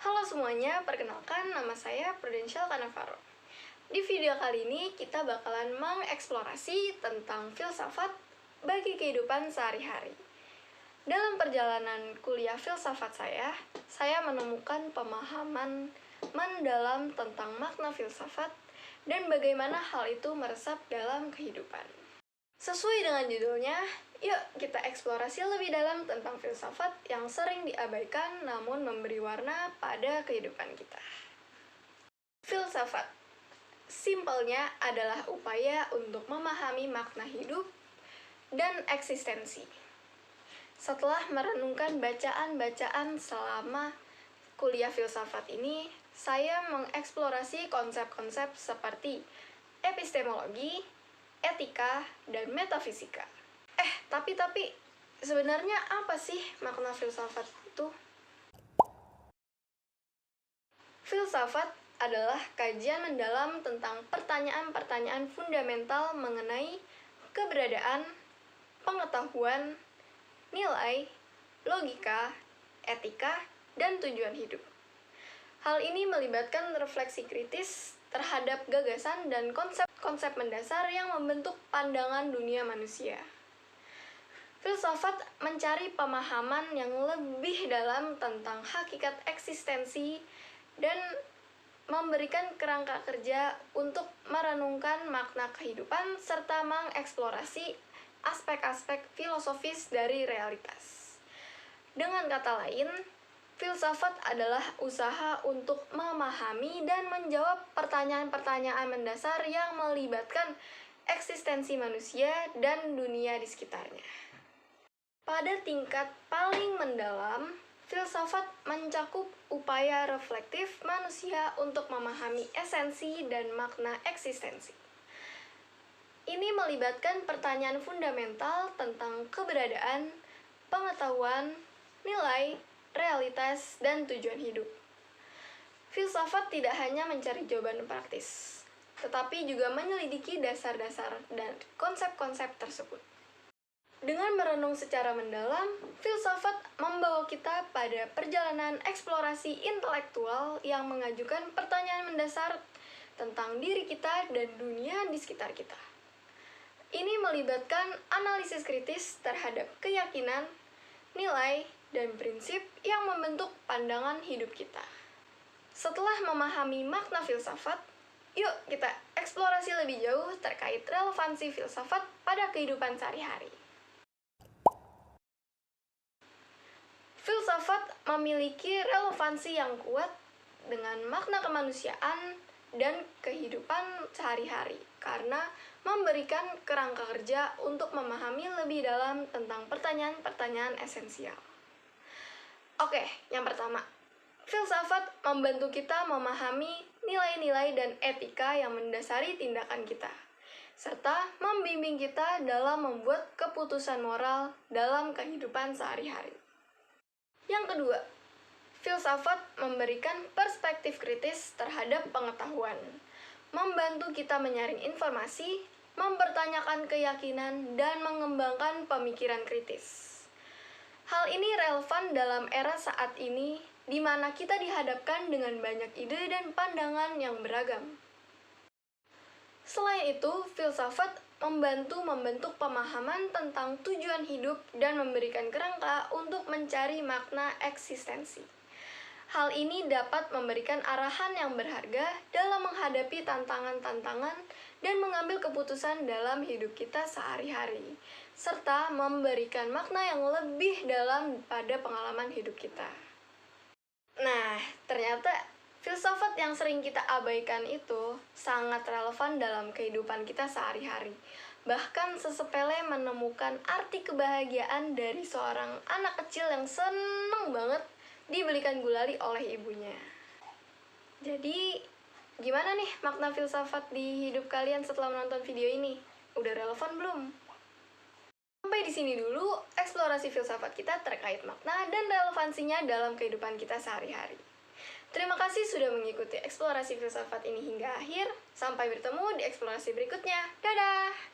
Halo semuanya, perkenalkan nama saya Prudential Kanavaro. Di video kali ini kita bakalan mengeksplorasi tentang filsafat bagi kehidupan sehari-hari. Dalam perjalanan kuliah filsafat saya menemukan pemahaman mendalam tentang makna filsafat dan bagaimana hal itu meresap dalam kehidupan. Sesuai dengan judulnya, yuk kita eksplorasi lebih dalam tentang filsafat yang sering diabaikan namun memberi warna pada kehidupan kita. Filsafat, simpelnya adalah upaya untuk memahami makna hidup dan eksistensi. Setelah merenungkan bacaan-bacaan selama kuliah filsafat ini, saya mengeksplorasi konsep-konsep seperti epistemologi, etika, dan metafisika. Tapi sebenarnya apa sih makna filsafat itu? Filsafat adalah kajian mendalam tentang pertanyaan-pertanyaan fundamental mengenai keberadaan, pengetahuan, nilai, logika, etika, dan tujuan hidup. Hal ini melibatkan refleksi kritis terhadap gagasan dan konsep-konsep mendasar yang membentuk pandangan dunia manusia. Filsafat mencari pemahaman yang lebih dalam tentang hakikat eksistensi dan memberikan kerangka kerja untuk merenungkan makna kehidupan serta mengeksplorasi aspek-aspek filosofis dari realitas. Dengan kata lain, filsafat adalah usaha untuk memahami dan menjawab pertanyaan-pertanyaan mendasar yang melibatkan eksistensi manusia dan dunia di sekitarnya. Pada tingkat paling mendalam, filsafat mencakup upaya reflektif manusia untuk memahami esensi dan makna eksistensi. Ini melibatkan pertanyaan fundamental tentang keberadaan, pengetahuan, nilai, realitas, dan tujuan hidup. Filsafat tidak hanya mencari jawaban praktis, tetapi juga menyelidiki dasar-dasar dan konsep-konsep tersebut. Dengan merenung secara mendalam, filsafat membawa kita pada perjalanan eksplorasi intelektual yang mengajukan pertanyaan mendasar tentang diri kita dan dunia di sekitar kita. Ini melibatkan analisis kritis terhadap keyakinan, nilai, dan prinsip yang membentuk pandangan hidup kita. Setelah memahami makna filsafat, yuk kita eksplorasi lebih jauh terkait relevansi filsafat pada kehidupan sehari-hari. Filsafat memiliki relevansi yang kuat dengan makna kemanusiaan dan kehidupan sehari-hari karena memberikan kerangka kerja untuk memahami lebih dalam tentang pertanyaan-pertanyaan esensial. Oke, yang pertama, filsafat membantu kita memahami nilai-nilai dan etika yang mendasari tindakan kita, serta membimbing kita dalam membuat keputusan moral dalam kehidupan sehari-hari. Yang kedua, filsafat memberikan perspektif kritis terhadap pengetahuan, membantu kita menyaring informasi, mempertanyakan keyakinan, dan mengembangkan pemikiran kritis. Hal ini relevan dalam era saat ini, di mana kita dihadapkan dengan banyak ide dan pandangan yang beragam. Selain itu, filsafat membantu membentuk pemahaman tentang tujuan hidup dan memberikan kerangka untuk mencari makna eksistensi. Hal ini dapat memberikan arahan yang berharga dalam menghadapi tantangan-tantangan dan mengambil keputusan dalam hidup kita sehari-hari, serta memberikan makna yang lebih dalam pada pengalaman hidup kita. Nah, ternyata filsafat yang sering kita abaikan itu sangat relevan dalam kehidupan kita sehari-hari. Bahkan sesepele menemukan arti kebahagiaan dari seorang anak kecil yang seneng banget dibelikan gulali oleh ibunya. Jadi, gimana nih makna filsafat di hidup kalian setelah menonton video ini? Udah relevan belum? Sampai di sini dulu eksplorasi filsafat kita terkait makna dan relevansinya dalam kehidupan kita sehari-hari. Terima kasih sudah mengikuti eksplorasi filsafat ini hingga akhir. Sampai bertemu di eksplorasi berikutnya. Dadah!